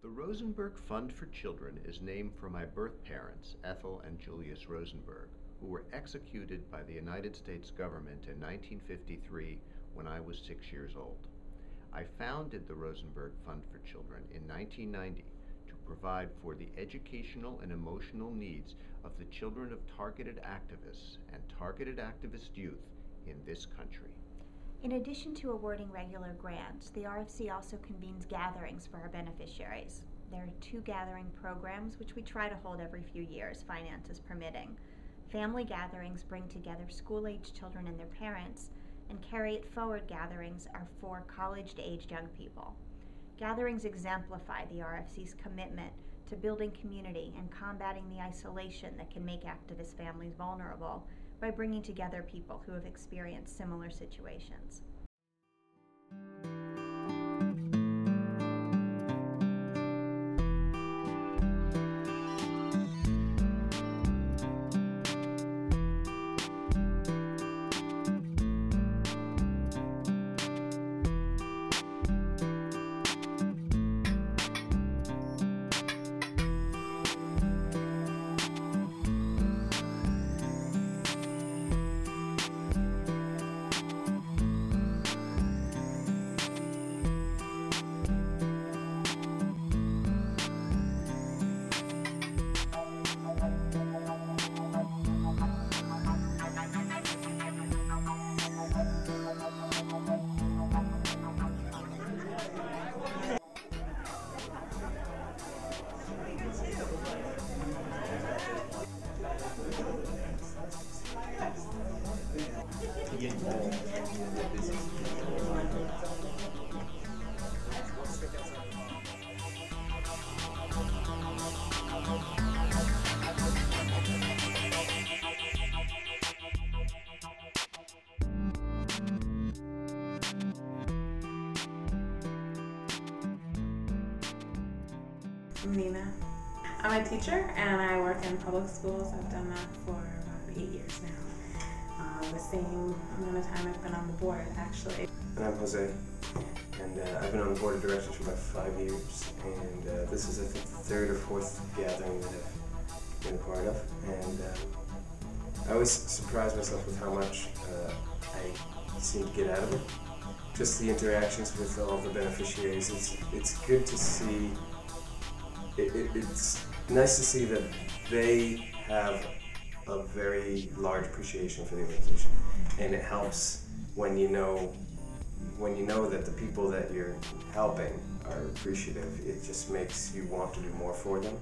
The Rosenberg Fund for Children is named for my birth parents, Ethel and Julius Rosenberg, who were executed by the United States government in 1953 when I was 6 years old. I founded the Rosenberg Fund for Children in 1990 to provide for the educational and emotional needs of the children of targeted activists and targeted activist youth in this country. In addition to awarding regular grants, the RFC also convenes gatherings for our beneficiaries. There are 2 gathering programs which we try to hold every few years, finances permitting. Family gatherings bring together school-aged children and their parents, and Carry It Forward gatherings are for college-aged young people. Gatherings exemplify the RFC's commitment to building community and combating the isolation that can make activist families vulnerable by bringing together people who have experienced similar situations. I'm Nina. I'm a teacher and I work in public schools. I've done that for about 8 years now. The same amount of time I've been on the board, actually. And I'm Jose, and I've been on the board of directors for about 5 years, and this is, I think, the 3rd or 4th gathering that I've been a part of, and I always surprise myself with how much I seem to get out of it. Just the interactions with all the beneficiaries, it's good to see, it's nice to see that they have a very large appreciation for the organization, and it helps when you know that the people that you're helping are appreciative. It just makes you want to do more for them.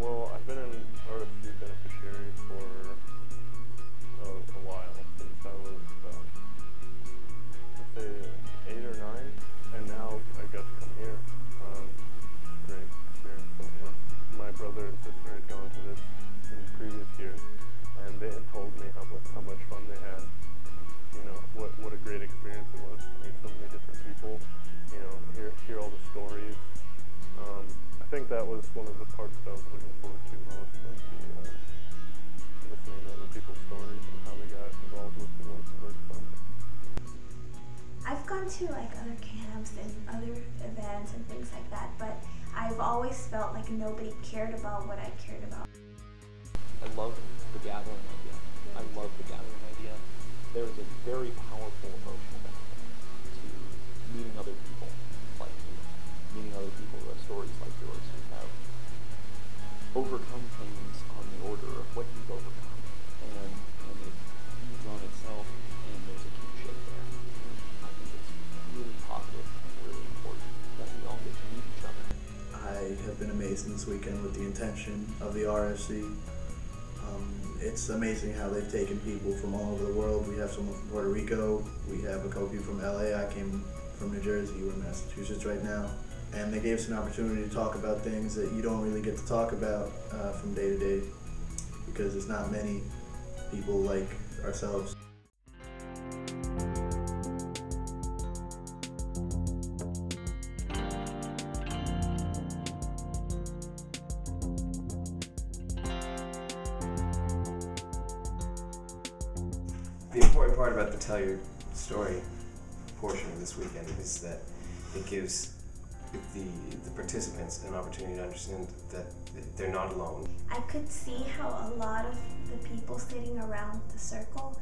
Well, I've been an RFC beneficiary for a while, since I was, I'd say 8 or 9, and now I got to come here. Great experience coming here. My brother and sister had gone to this in previous years, and they had told me how much fun they had. You know, what a great experience it was to meet so many different people, you know, hear all the stories. I think that was one of the parts that I was looking forward to most, was listening to other people's stories and how they got involved with the Rosenberg Fund. I've gone to like other camps and other events and things like that, but I've always felt like nobody cared about what I cared about. I love the gathering idea. I love the gathering idea. There is a very powerful emotional benefit to meeting other people like you, meeting other people who have stories like yours, who have overcome things on the order of what you've overcome, and it feeds on itself, and there's a kinship there. I think it's really positive and really important that we all get to meet each other. I have been amazed this weekend with the intention of the RFC. It's amazing how they've taken people from all over the world. We have someone from Puerto Rico, we have a couple people from LA, I came from New Jersey, we're in Massachusetts right now. And they gave us an opportunity to talk about things that you don't really get to talk about from day to day, because there's not many people like ourselves. The important part about the Tell Your Story portion of this weekend is that it gives the participants an opportunity to understand that they're not alone. I could see how a lot of the people sitting around the circle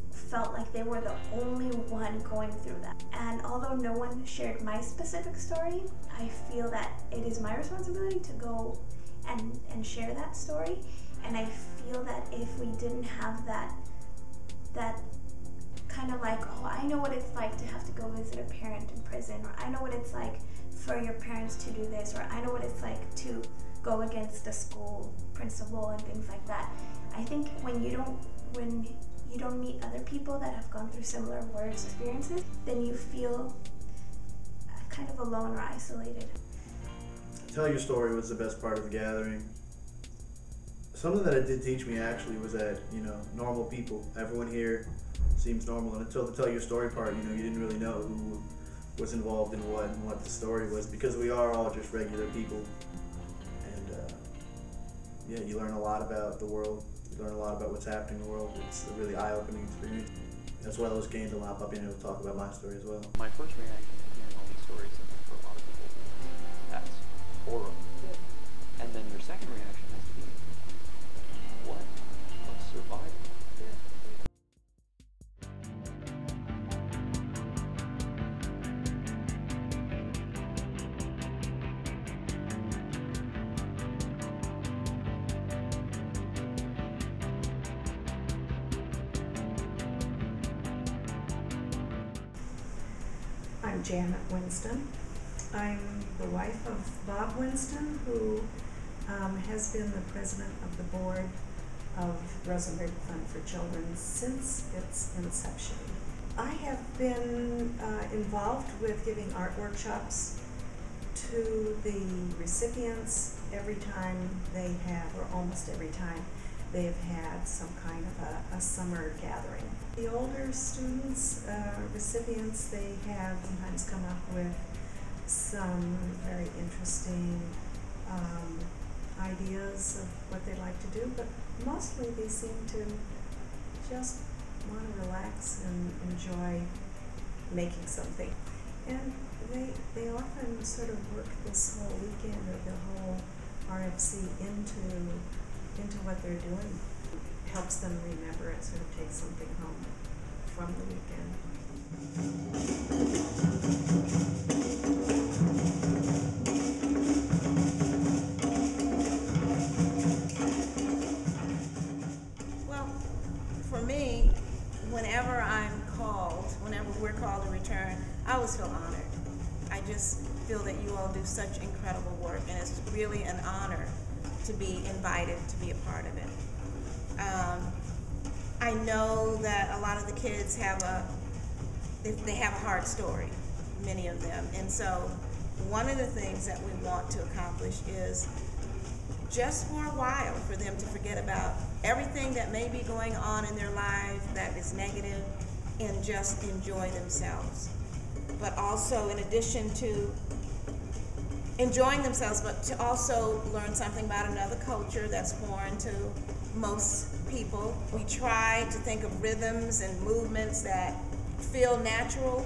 felt like they were the only one going through that. And although no one shared my specific story, I feel that it is my responsibility to go and share that story. And I feel that if we didn't have that kind of like, oh, I know what it's like to have to go visit a parent in prison, or I know what it's like for your parents to do this, or I know what it's like to go against a school principal and things like that. I think when you don't meet other people that have gone through similar worst experiences, then you feel kind of alone or isolated. Tell Your Story was the best part of the gathering. Something that it did teach me actually was that, normal people, everyone here seems normal, and until the Tell Your Story part, you didn't really know who was involved in what and what the story was, because we are all just regular people. And you learn a lot about the world, you learn a lot about what's happening in the world. It's a really eye-opening experience. As well as gained a lot by being able to talk about my story as well. My first reaction to hearing all these stories, and for a lot of people, that's horror. And then your second reaction has to be, what's survival? I'm Janet Winston. I'm the wife of Bob Winston, who has been the president of the board of Rosenberg Fund for Children since its inception. I have been involved with giving art workshops to the recipients every time they have, or almost every time, they've had some kind of a summer gathering. The older students, recipients, they have sometimes come up with some very interesting ideas of what they'd like to do, but mostly they seem to just want to relax and enjoy making something. And they often sort of work this whole weekend or the whole RFC into what they're doing. Helps them remember and sort of take something home from the weekend. Well, for me, whenever we're called to return, I always feel honored. I just feel that you all do such incredible work, and it's really an honor to be invited to be a part of it. I know that a lot of the kids have a hard story, many of them, and so one of the things that we want to accomplish is just for a while for them to forget about everything that may be going on in their lives that is negative and just enjoy themselves. But also, in addition to enjoying themselves, but to also learn something about another culture that's foreign to most people. We try to think of rhythms and movements that feel natural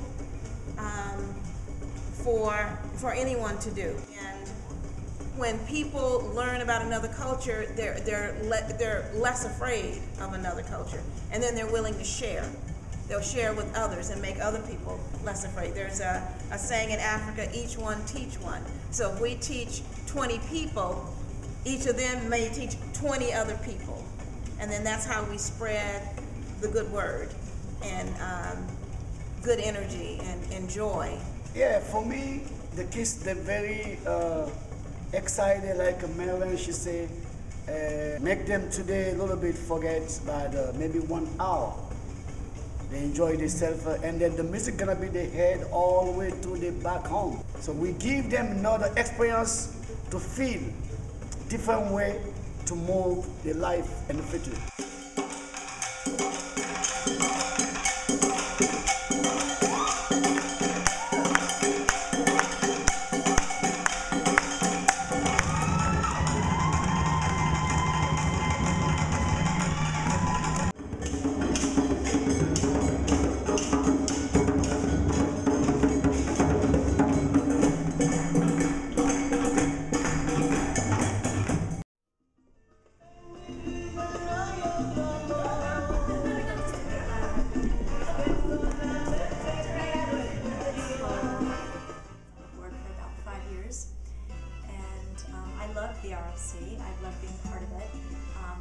for anyone to do. And when people learn about another culture, they're less afraid of another culture, and then they're willing to share. They'll share with others and make other people less afraid. There's a saying in Africa, each one teach one. So if we teach 20 people, each of them may teach 20 other people. And then that's how we spread the good word and good energy and joy. Yeah, for me, the kids, they're very excited, like Marilyn, she said, make them today a little bit forget about maybe 1 hour. They enjoy themselves, and then the music gonna be their head all the way to the back home. So we give them another experience to feel different way to move their life in the future. the RFC. I love being part of it.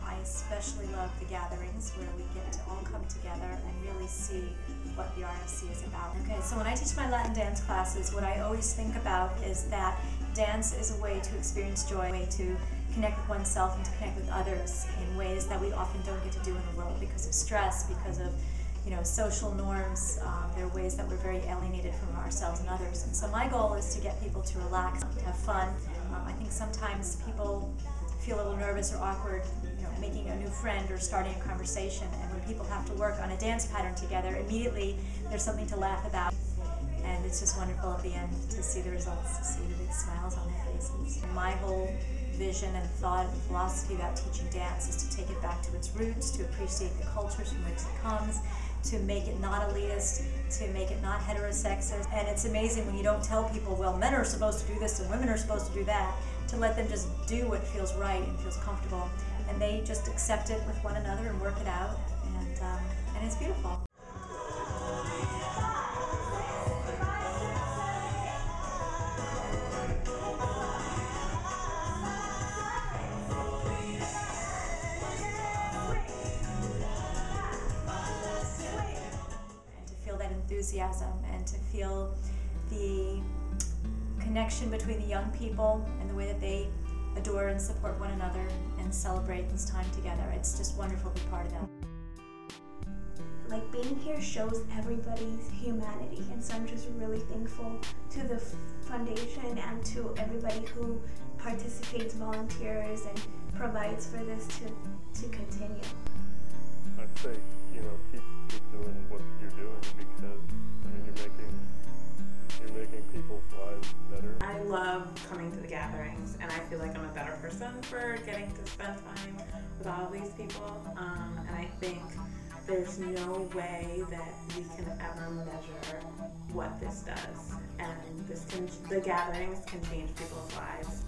I especially love the gatherings where we get to all come together and really see what the RFC is about. Okay, so when I teach my Latin dance classes, what I always think about is that dance is a way to experience joy, a way to connect with oneself and to connect with others in ways that we often don't get to do in the world because of stress, because of social norms. There are ways that we're very alienated from ourselves and others. And so my goal is to get people to relax, have fun. I think sometimes people feel a little nervous or awkward, making a new friend or starting a conversation. And when people have to work on a dance pattern together, immediately there's something to laugh about. And it's just wonderful at the end to see the results, to see the big smiles on their faces. My whole vision and thought and philosophy about teaching dance is to take it back to its roots, to appreciate the cultures from which it comes, to make it not elitist, to make it not heterosexist. And it's amazing when you don't tell people, well, men are supposed to do this and women are supposed to do that, to let them just do what feels right and feels comfortable. And they just accept it with one another and work it out, and it's beautiful. Enthusiasm and to feel the connection between the young people and the way that they adore and support one another and celebrate this time together. It's just wonderful to be part of that. Like, being here shows everybody's humanity, and so I'm just really thankful to the foundation and to everybody who participates, volunteers, and provides for this to continue. I'd say, keep doing what you're doing because, you're making people's lives better. I love coming to the gatherings, and I feel like I'm a better person for getting to spend time with all of these people. And I think there's no way that we can ever measure what this does. And the gatherings can change people's lives.